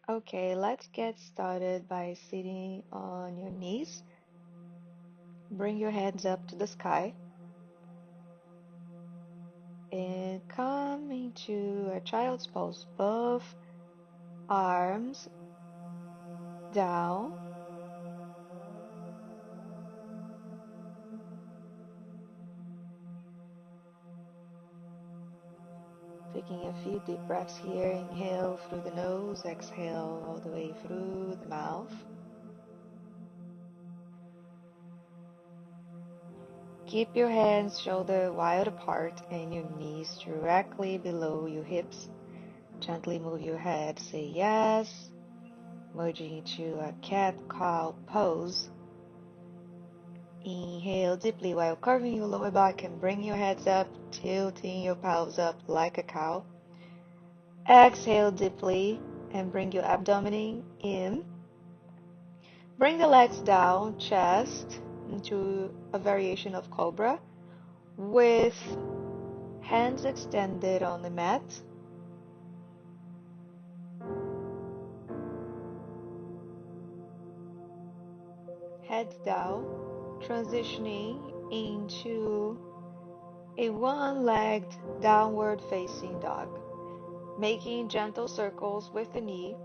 Okay, let's get started by sitting on your knees. Bring your hands up to the sky and come into a child's pose. Both arms down, taking a few deep breaths here. Inhale through the nose, exhale all the way through the mouth. Keep your hands shoulder wide apart and your knees directly below your hips. Gently move your head, say yes, merging into a cat-cow pose. Inhale deeply while curving your lower back and bring your heads up, tilting your palms up like a cow. Exhale deeply and bring your abdomen in. Bring the legs down, chest, into a variation of cobra with hands extended on the mat. Head down, transitioning into a one-legged downward facing dog, making gentle circles with the knee.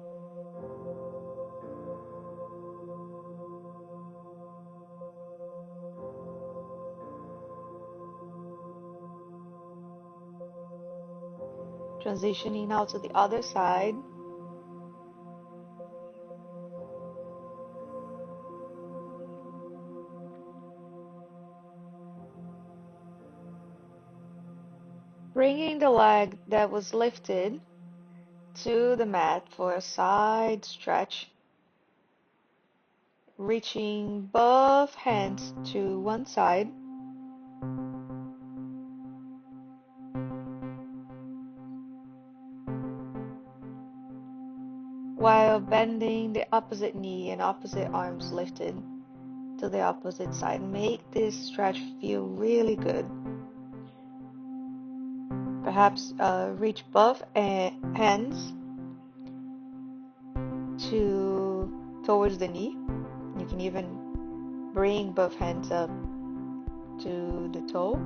Transitioning now to the other side. Bringing the leg that was lifted to the mat for a side stretch, reaching both hands to one side, while bending the opposite knee and opposite arms lifted to the opposite side. Make this stretch feel really good. Perhaps reach both hands towards the knee. You can even bring both hands up to the toe.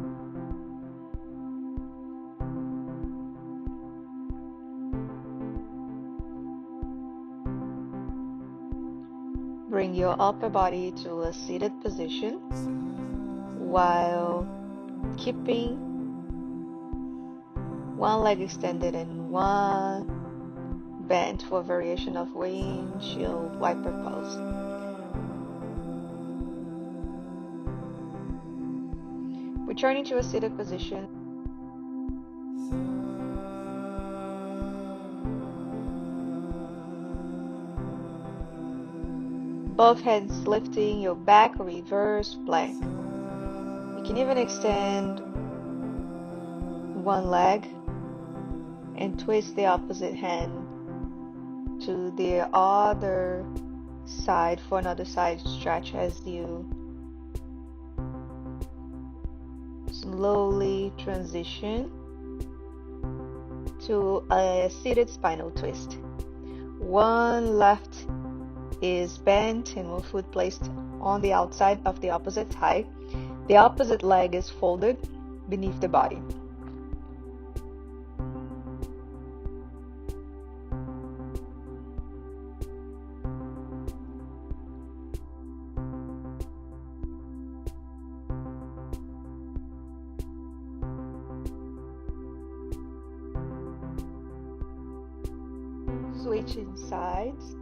Bring your upper body to a seated position while keeping one leg extended and one bent for a variation of windshield wiper pose. Returning to a seated position. Both hands lifting your back, reverse plank. You can even extend one leg and twist the opposite hand to the other side for another side stretch as you slowly transition to a seated spinal twist. One left is bent and one foot placed on the outside of the opposite thigh. The opposite leg is folded beneath the body. Switching sides.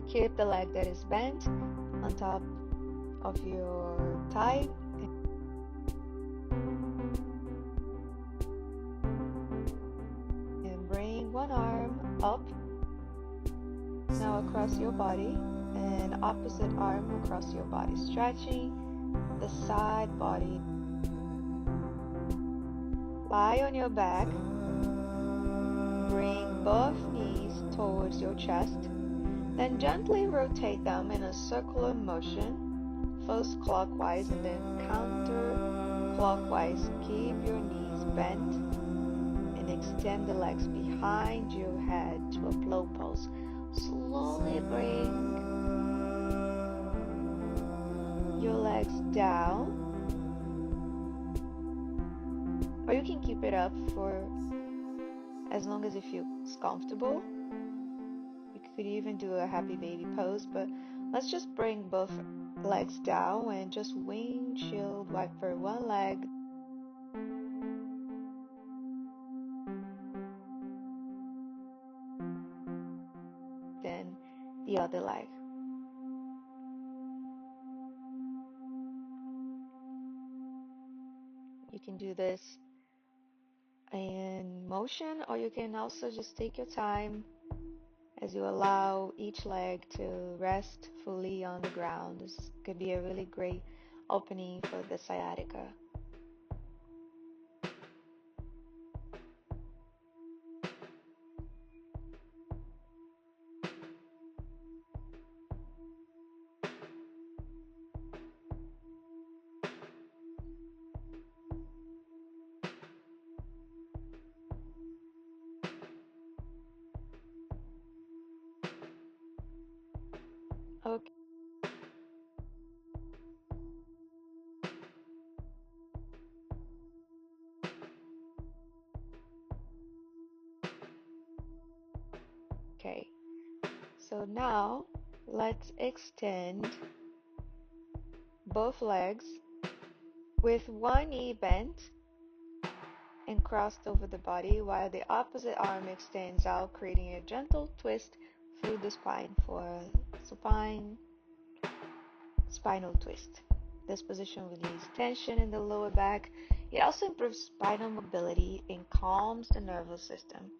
Keep the leg that is bent on top of your thigh. And bring one arm up, now across your body, and opposite arm across your body, stretching the side body. Lie on your back. Bring both knees towards your chest. Then gently rotate them in a circular motion, first clockwise and then counterclockwise. Keep your knees bent and extend the legs behind your head to a flow pose. Slowly bring your legs down, or you can keep it up for as long as it feels comfortable. You could even do a happy baby pose, but let's just bring both legs down and just windshield wiper one leg, then the other leg. You can do this in motion, or you can also just take your time as you allow each leg to rest fully on the ground. This could be a really great opening for the sciatica. Okay, so now let's extend both legs with one knee bent and crossed over the body while the opposite arm extends out, creating a gentle twist through the spine for a supine spinal twist. This position releases tension in the lower back. It also improves spinal mobility and calms the nervous system.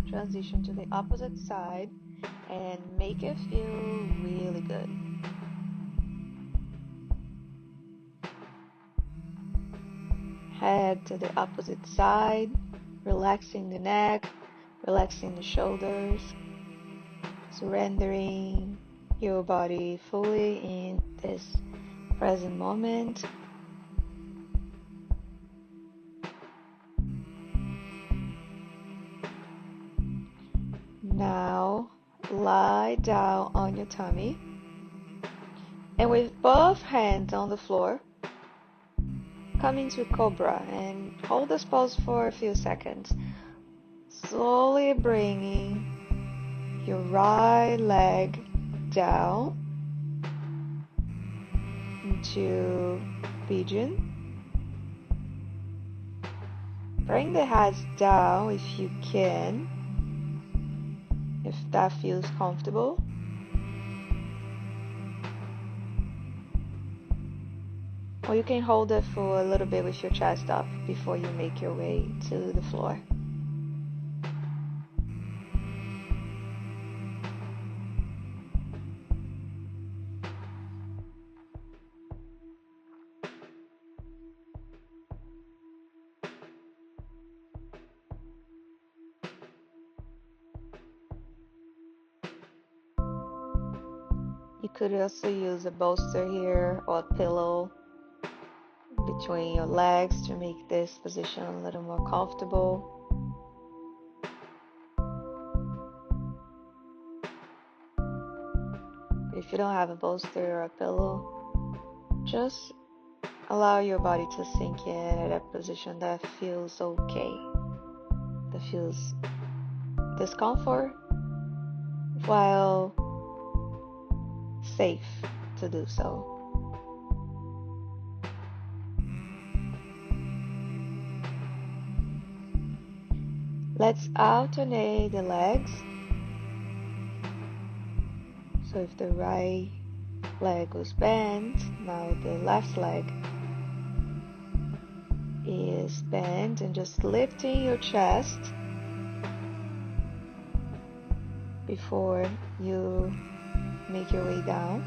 Transition to the opposite side and make it feel really good. Head to the opposite side, relaxing the neck, relaxing the shoulders, surrendering your body fully in this present moment. Now lie down on your tummy and with both hands on the floor, come into Cobra and hold this pose for a few seconds, slowly bringing your right leg down into pigeon. Bring the hands down if you can, if that feels comfortable. Or you can hold it for a little bit with your chest up before you make your way to the floor. You could also use a bolster here or a pillow between your legs to make this position a little more comfortable. If you don't have a bolster or a pillow, just allow your body to sink in at a position that feels okay, that feels discomfort while safe to do so. Let's alternate the legs. So if the right leg was bent, now the left leg is bent, and just lifting your chest before you make your way down.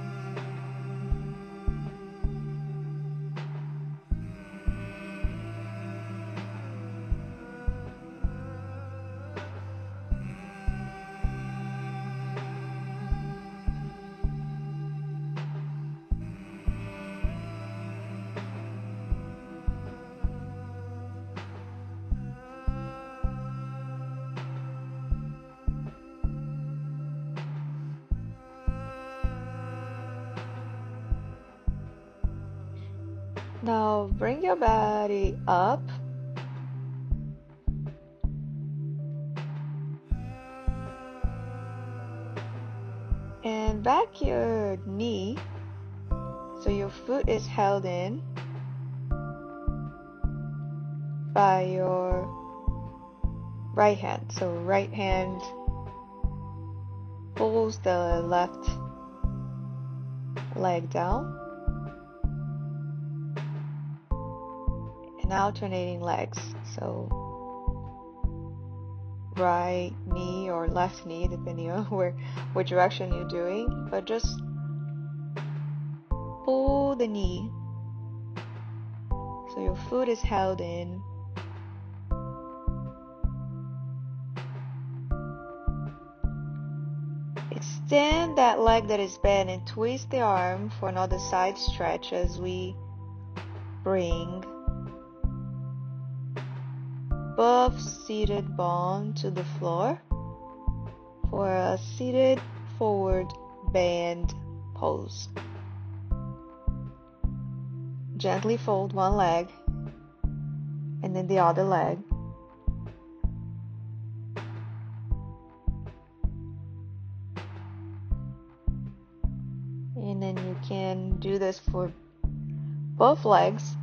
Now bring your body up and back your knee so your foot is held in by your right hand. So right hand pulls the left leg down and alternating legs. So right knee or left knee, depending on which direction you're doing, but just pull the knee so your foot is held in. Extend that leg that is bent and twist the arm for another side stretch as we bring both seated bone to the floor for a seated forward bend pose. Gently fold one leg and then the other leg. And then you can do this for both legs.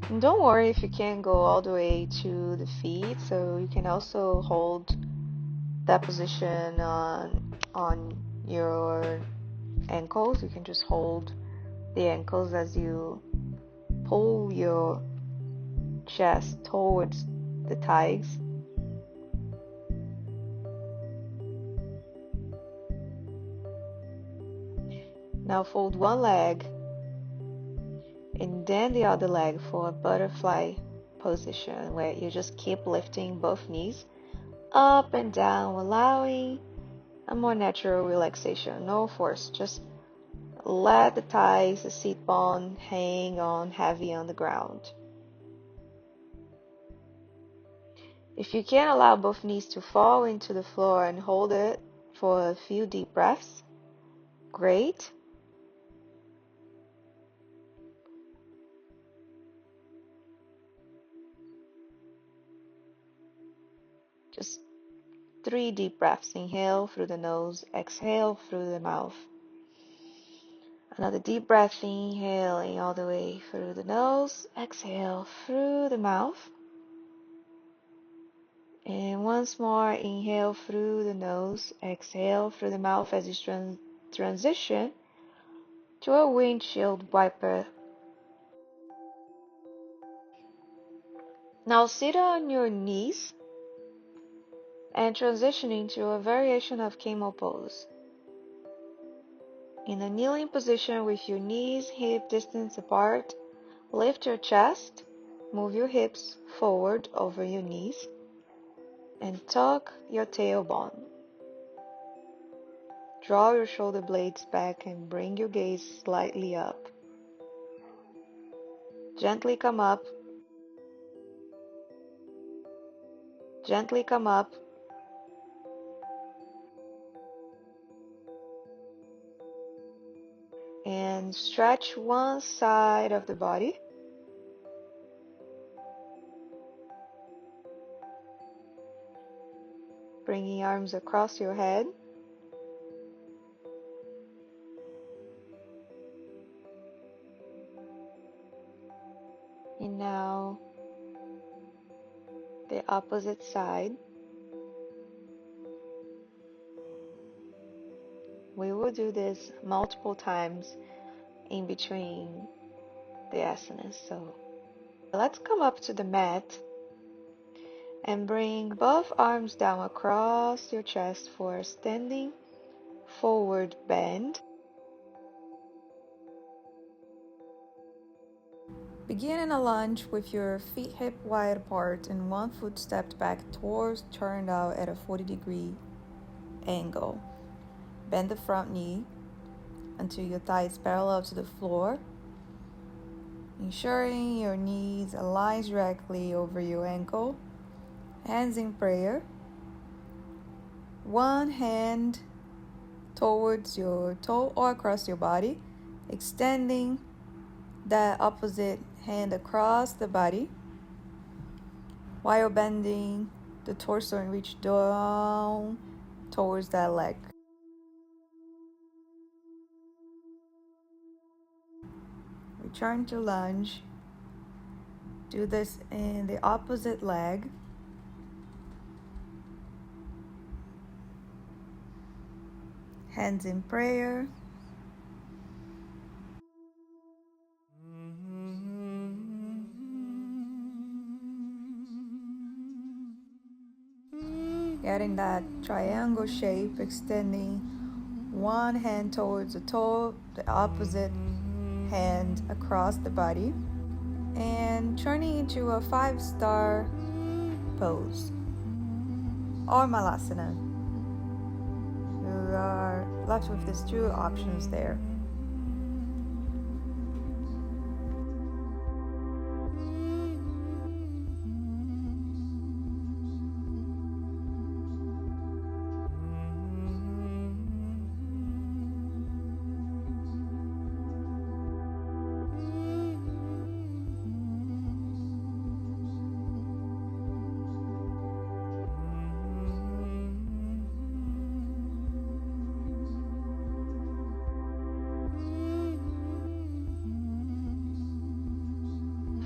And don't worry if you can't go all the way to the feet, so you can also hold that position on your ankles. You can just hold the ankles as you pull your chest towards the thighs. Now fold one leg and then the other leg for a butterfly position where you just keep lifting both knees up and down, allowing a more natural relaxation. No force, just let the thighs, the seat bone hang on heavy on the ground. If you can, allow both knees to fall into the floor and hold it for a few deep breaths. Great. Just 3 deep breaths. Inhale through the nose, exhale through the mouth. Another deep breath, inhaling all the way through the nose, exhale through the mouth. And once more, inhale through the nose, exhale through the mouth as you transition to a windshield wiper. Now sit on your knees and transition into a variation of camel pose. In a kneeling position with your knees hip distance apart, lift your chest, move your hips forward over your knees, and tuck your tailbone. Draw your shoulder blades back and bring your gaze slightly up. Gently come up. Gently come up. And stretch one side of the body. Bringing arms across your head. And now the opposite side. We will do this multiple times in between the asanas. So let's come up to the mat and bring both arms down across your chest for a standing forward bend. Begin in a lunge with your feet hip wide apart and one foot stepped back, towards turned out at a 40-degree angle. Bend the front knee until your thigh is parallel to the floor, ensuring your knees align directly over your ankle. Hands in prayer. One hand towards your toe or across your body, extending that opposite hand across the body while bending the torso and reach down towards that leg. Return to lunge. Do this in the opposite leg. Hands in prayer. Getting that triangle shape, extending one hand towards the toe, the opposite hand across the body, and turning into a 5-star pose or malasana. You are left with these two options there.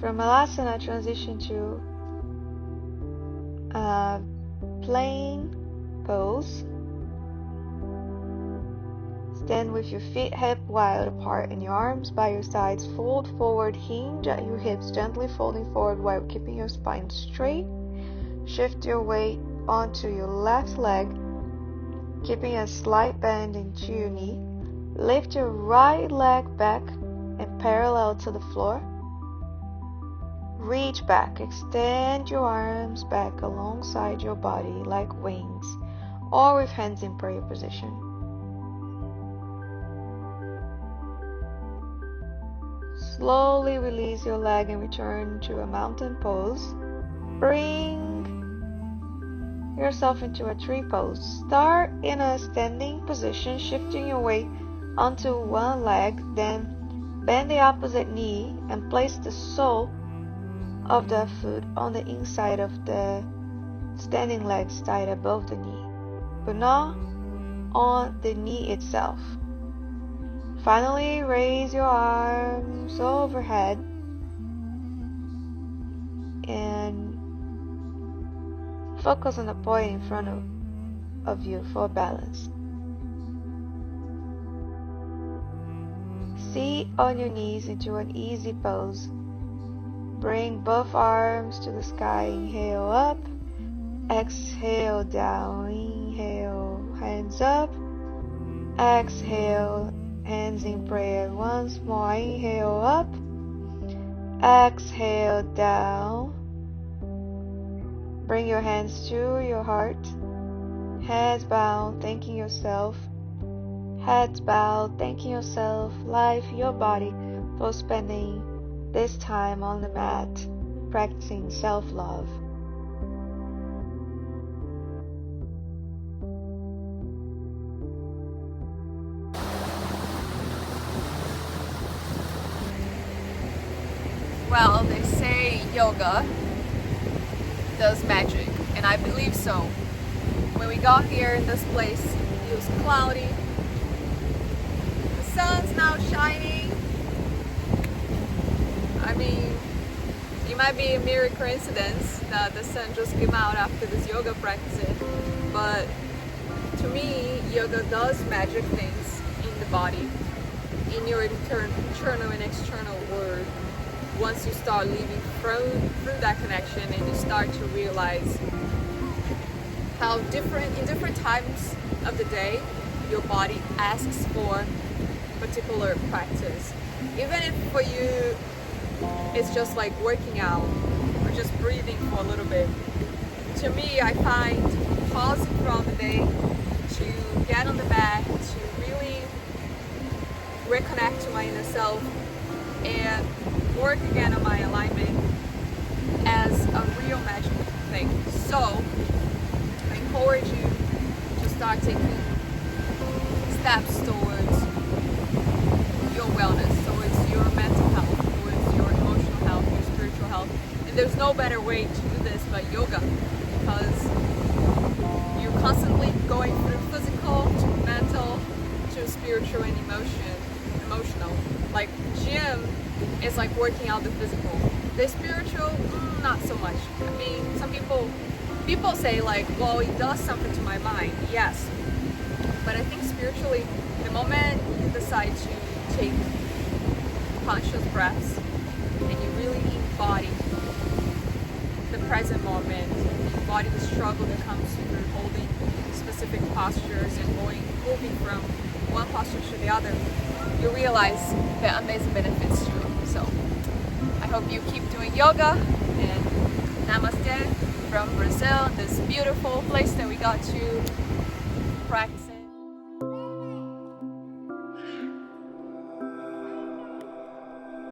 From Malasana, transition to plain pose. Stand with your feet hip wide apart and your arms by your sides. Fold forward, hinge at your hips, gently folding forward while keeping your spine straight. Shift your weight onto your left leg, keeping a slight bend into your knee. Lift your right leg back and parallel to the floor. Reach back, extend your arms back alongside your body like wings, or with hands in prayer position. Slowly release your leg and return to a mountain pose. Bring yourself into a tree pose. Start in a standing position, shifting your weight onto one leg, then bend the opposite knee and place the sole of the foot on the inside of the standing leg side above the knee, but not on the knee itself. Finally, raise your arms overhead and focus on the point in front of you for balance. Sit on your knees into an easy pose. Bring both arms to the sky. Inhale up. Exhale down. Inhale, hands up. Exhale, hands in prayer. Once more. Inhale up. Exhale down. Bring your hands to your heart. Heads bowed, thanking yourself. Heads bowed, thanking yourself, life, your body, for spending this time on the mat, practicing self-love. Well, they say yoga does magic, and I believe so. When we got here in this place, it was cloudy. The sun's now shining. I mean, it might be a mere coincidence that the sun just came out after this yoga practice, but to me, yoga does magic things in the body, in your internal and external world. Once you start living through that connection and you start to realize how in different times of the day, your body asks for particular practice. Even if for you, it's just like working out or just breathing for a little bit. To me, I find pausing from the day to get on the mat, to really reconnect to my inner self and work again on my alignment as a real magic thing. So I encourage you to start taking steps towards your wellness, towards your mental health, towards your emotional health, your spiritual health. And there's no better way to do this but yoga, because you're constantly going through physical to mental to spiritual and emotional. Like gym is like working out the physical. The spiritual, not so much. I mean, some people say like, well, it does something to my mind. Yes, but I think spiritually, the moment you decide to take conscious breaths and you really embody the present moment, embody the struggle that comes through holding specific postures and moving from one posture to the other, you realize the amazing benefits to it. So I hope you keep doing yoga, and namaste from Brazil, this beautiful place that we got to practice